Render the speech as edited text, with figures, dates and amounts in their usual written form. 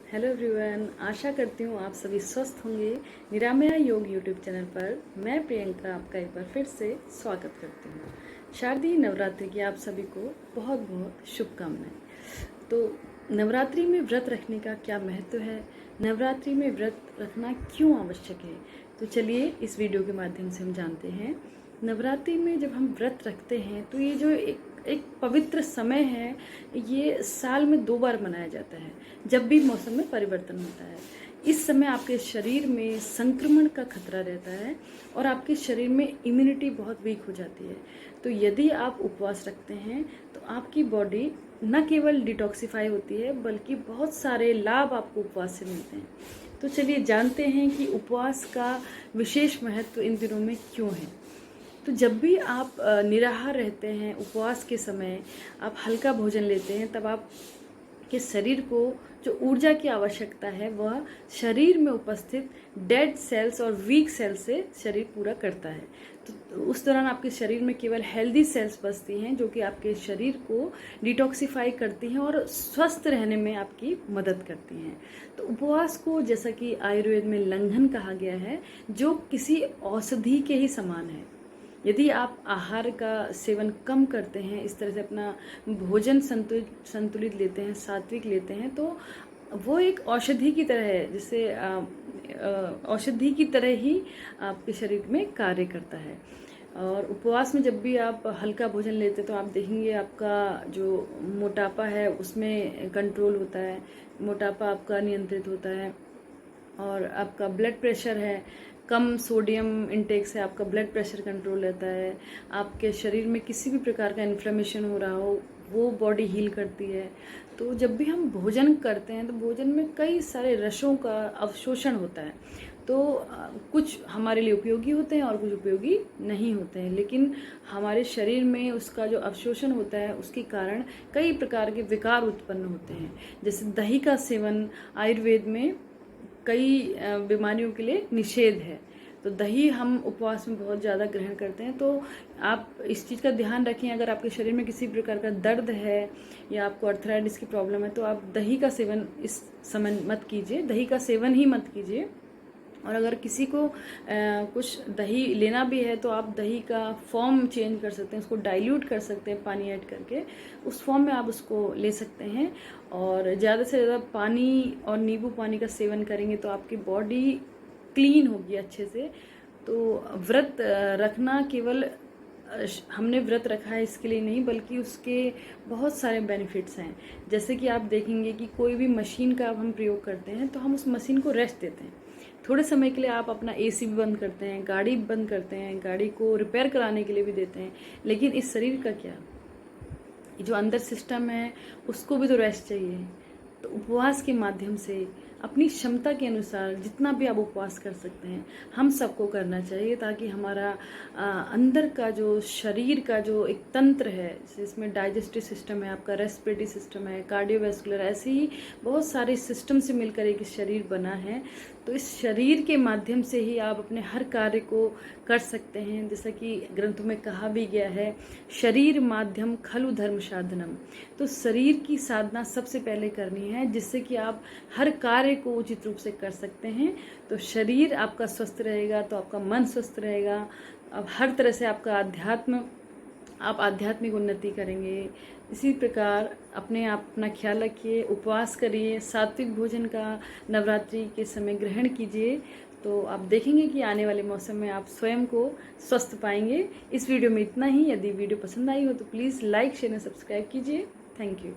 Hello everyone, आशा करती हूँ आप सभी स्वस्थ होंगे। निरामया योग यूट्यूब चैनल पर मैं प्रियंका आपका एक बार फिर से स्वागत करती हूँ। शारदीय नवरात्रि की आप सभी को बहुत बहुत शुभकामनाएं। तो नवरात्रि में व्रत रखने का क्या महत्व है, नवरात्रि में व्रत रखना क्यों आवश्यक है, तो चलिए इस वीडियो के माध्यम से हम जानते हैं। नवरात्रि में जब हम व्रत रखते हैं तो ये जो एक पवित्र समय है, ये साल में 2 बार मनाया जाता है जब भी मौसम में परिवर्तन होता है। इस समय आपके शरीर में संक्रमण का खतरा रहता है और आपके शरीर में इम्यूनिटी बहुत वीक हो जाती है। तो यदि आप उपवास रखते हैं तो आपकी बॉडी न केवल डिटॉक्सिफाई होती है बल्कि बहुत सारे लाभ आपको उपवास से मिलते हैं। तो चलिए जानते हैं कि उपवास का विशेष महत्व इन दिनों में क्यों है। तो जब भी आप निराहार रहते हैं, उपवास के समय आप हल्का भोजन लेते हैं, तब आप के शरीर को जो ऊर्जा की आवश्यकता है वह शरीर में उपस्थित डेड सेल्स और वीक सेल्स से शरीर पूरा करता है। तो उस दौरान आपके शरीर में केवल हेल्दी सेल्स बचती हैं जो कि आपके शरीर को डिटॉक्सिफाई करती हैं और स्वस्थ रहने में आपकी मदद करती हैं। तो उपवास को जैसा कि आयुर्वेद में लंघन कहा गया है, जो किसी औषधि के ही समान है। यदि आप आहार का सेवन कम करते हैं, इस तरह से अपना भोजन संतुलित लेते हैं, सात्विक लेते हैं, तो वो एक औषधि की तरह है, जिससे औषधि की तरह ही आपके शरीर में कार्य करता है। और उपवास में जब भी आप हल्का भोजन लेते हैं तो आप देखेंगे आपका जो मोटापा है उसमें कंट्रोल होता है, मोटापा आपका नियंत्रित होता है। और आपका ब्लड प्रेशर है, कम सोडियम इंटेक से आपका ब्लड प्रेशर कंट्रोल रहता है। आपके शरीर में किसी भी प्रकार का इन्फ्लेमेशन हो रहा हो वो बॉडी हील करती है। तो जब भी हम भोजन करते हैं तो भोजन में कई सारे रसों का अवशोषण होता है। तो कुछ हमारे लिए उपयोगी होते हैं और कुछ उपयोगी नहीं होते हैं, लेकिन हमारे शरीर में उसका जो अवशोषण होता है उसके कारण कई प्रकार के विकार उत्पन्न होते हैं। जैसे दही का सेवन आयुर्वेद में कई बीमारियों के लिए निषेध है। तो दही हम उपवास में बहुत ज़्यादा ग्रहण करते हैं। तो आप इस चीज़ का ध्यान रखें, अगर आपके शरीर में किसी प्रकार का दर्द है या आपको अर्थराइटिस की प्रॉब्लम है तो आप दही का सेवन इस समय मत कीजिए, दही का सेवन ही मत कीजिए। और अगर किसी को कुछ दही लेना भी है तो आप दही का फॉर्म चेंज कर सकते हैं, उसको डाइल्यूट कर सकते हैं पानी ऐड करके, उस फॉर्म में आप उसको ले सकते हैं। और ज़्यादा से ज़्यादा पानी और नींबू पानी का सेवन करेंगे तो आपकी बॉडी क्लीन होगी अच्छे से। तो व्रत रखना केवल हमने व्रत रखा है इसके लिए नहीं, बल्कि उसके बहुत सारे बेनिफिट्स हैं। जैसे कि आप देखेंगे कि कोई भी मशीन का हम प्रयोग करते हैं तो हम उस मशीन को रेस्ट देते हैं। थोड़े समय के लिए आप अपना एसी भी बंद करते हैं, गाड़ी बंद करते हैं, गाड़ी को रिपेयर कराने के लिए भी देते हैं, लेकिन इस शरीर का क्या, जो अंदर सिस्टम है उसको भी तो रेस्ट चाहिए। तो उपवास के माध्यम से अपनी क्षमता के अनुसार जितना भी आप उपवास कर सकते हैं हम सबको करना चाहिए, ताकि हमारा अंदर का जो शरीर का जो एक तंत्र है, जिसमें डाइजेस्टिव सिस्टम है, आपका रेस्पिरेटरी सिस्टम है, कार्डियोवैस्कुलर, ऐसे ही बहुत सारे सिस्टम से मिलकर एक शरीर बना है। तो इस शरीर के माध्यम से ही आप अपने हर कार्य को कर सकते हैं। जैसा कि ग्रंथों में कहा भी गया है, शरीर माध्यम खलु धर्म साधनम। तो शरीर की साधना सबसे पहले करनी है, जिससे कि आप हर कार्य को उचित रूप से कर सकते हैं। तो शरीर आपका स्वस्थ रहेगा तो आपका मन स्वस्थ रहेगा। अब हर तरह से आपका आप आध्यात्मिक उन्नति करेंगे। इसी प्रकार अपने आप अपना ख्याल रखिए, उपवास करिए, सात्विक भोजन का नवरात्रि के समय ग्रहण कीजिए। तो आप देखेंगे कि आने वाले मौसम में आप स्वयं को स्वस्थ पाएंगे। इस वीडियो में इतना ही। यदि वीडियो पसंद आई हो तो प्लीज़ लाइक, शेयर और सब्सक्राइब कीजिए। Thank you.